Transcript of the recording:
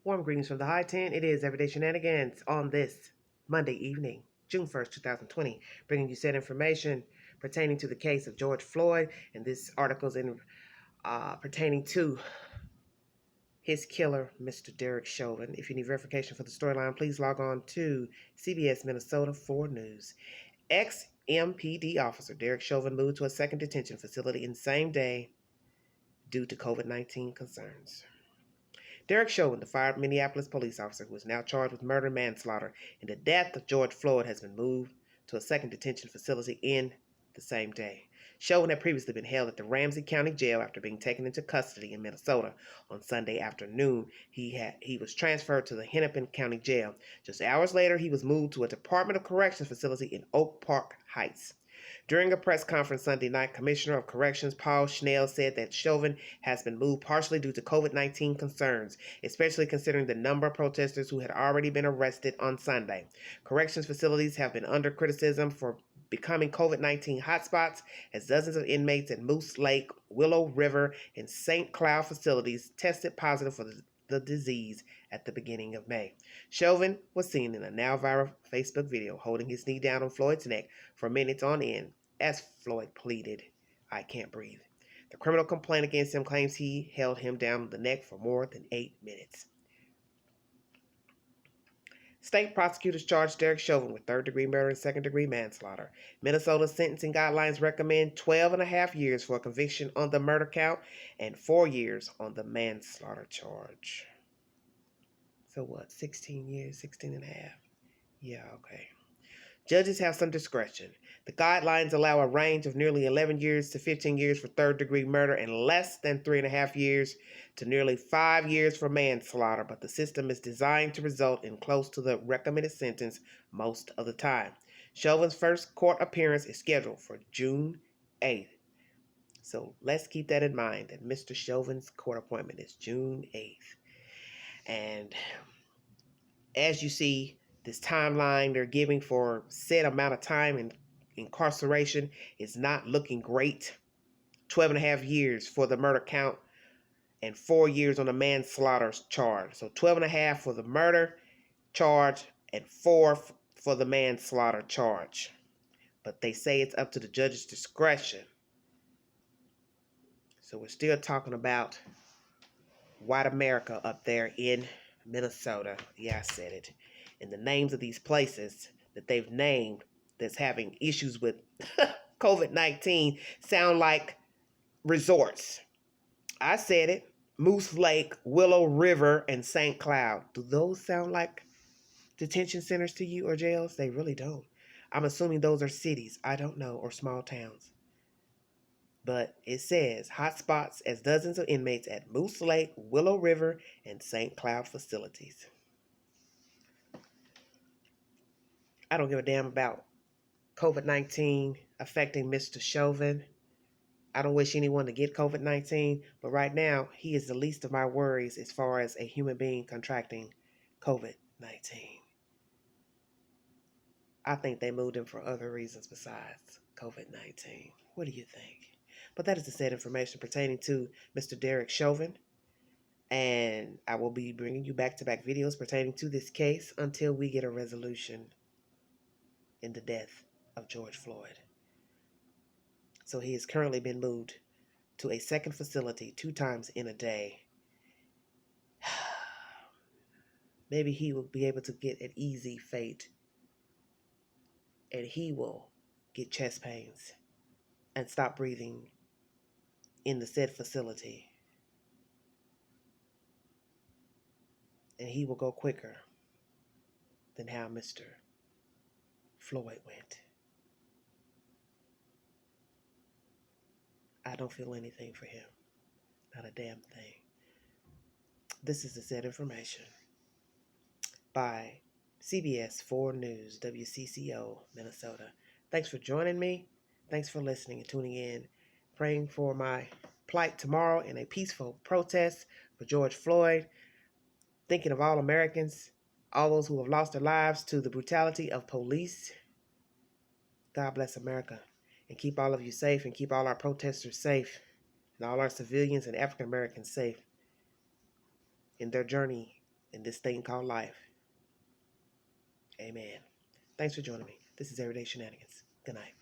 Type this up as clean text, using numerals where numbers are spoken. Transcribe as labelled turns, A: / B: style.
A: Warm greetings from the high 10. It is Everyday Shenanigans on this Monday evening, June 1st, 2020, bringing you said information pertaining to the case of George Floyd. And this article is pertaining to his killer, Mr. Derek Chauvin. If you need verification for the storyline, please log on to CBS Minnesota 4 News. Ex-MPD officer Derek Chauvin moved to a second detention facility in the same day due to COVID-19 concerns. Derek Chauvin, the fired Minneapolis police officer who is now charged with murder and manslaughter in the death of George Floyd, has been moved to a second detention facility in the same day. Chauvin had previously been held at the Ramsey County Jail after being taken into custody in Minnesota on Sunday afternoon. He was transferred to the Hennepin County Jail. Just hours later, he was moved to a Department of Corrections facility in Oak Park Heights. During a press conference Sunday night, Commissioner of Corrections Paul Schnell said that Chauvin has been moved partially due to COVID-19 concerns, especially considering the number of protesters who had already been arrested on Sunday. Corrections facilities have been under criticism for becoming COVID-19 hotspots, as dozens of inmates at Moose Lake, Willow River, and St. Cloud facilities tested positive for the disease at the beginning of May. Chauvin was seen in a now viral Facebook video holding his knee down on Floyd's neck for minutes on end as Floyd pleaded, "I can't breathe." The criminal complaint against him claims he held him down on the neck for more than 8 minutes. State prosecutors charged Derek Chauvin with third-degree murder and second-degree manslaughter. Minnesota's sentencing guidelines recommend 12 and a half years for a conviction on the murder count and 4 years on the manslaughter charge. So what, 16 years, 16 and a half? Yeah, okay. Judges have some discretion. The guidelines allow a range of nearly 11 years to 15 years for third-degree murder and less than 3.5 years to nearly 5 years for manslaughter, but the system is designed to result in close to the recommended sentence most of the time. Chauvin's first court appearance is scheduled for June 8th. So let's keep that in mind, that Mr. Chauvin's court appointment is June 8th. And as you see, this timeline they're giving for said amount of time in incarceration is not looking great. 12 and a half years for the murder count and 4 years on the manslaughter charge. So 12 and a half for the murder charge and 4 for the manslaughter charge. But they say it's up to the judge's discretion. So we're still talking about white America up there in Minnesota. Yeah, I said it. And the names of these places that they've named that's having issues with COVID-19 sound like resorts. I said it. Moose Lake, Willow River, and St. Cloud. Do those sound like detention centers to you or jails? They really don't. I'm assuming those are cities. I don't know, or small towns. But it says hot spots as dozens of inmates at Moose Lake, Willow River, and St. Cloud facilities. I don't give a damn about COVID-19 affecting Mr. Chauvin. I don't wish anyone to get COVID-19, but right now, he is the least of my worries as far as a human being contracting COVID-19. I think they moved him for other reasons besides COVID-19. What do you think? But that is the said information pertaining to Mr. Derek Chauvin. And I will be bringing you back-to-back videos pertaining to this case until we get a resolution in the death of George Floyd. So he has currently been moved to a second facility 2 times in a day. Maybe he will be able to get an easy fate, and he will get chest pains and stop breathing in the said facility. And he will go quicker than how Mr. Floyd went. I don't feel anything for him. Not a damn thing. This is the said information by CBS 4 News, WCCO, Minnesota. Thanks for joining me. Thanks for listening and tuning in. Praying for my plight tomorrow in a peaceful protest for George Floyd. Thinking of all Americans, all those who have lost their lives to the brutality of police. God bless America. And keep all of you safe, and keep all our protesters safe, and all our civilians and African Americans safe in their journey in this thing called life. Amen. Thanks for joining me. This is Everyday Shenanigans. Good night.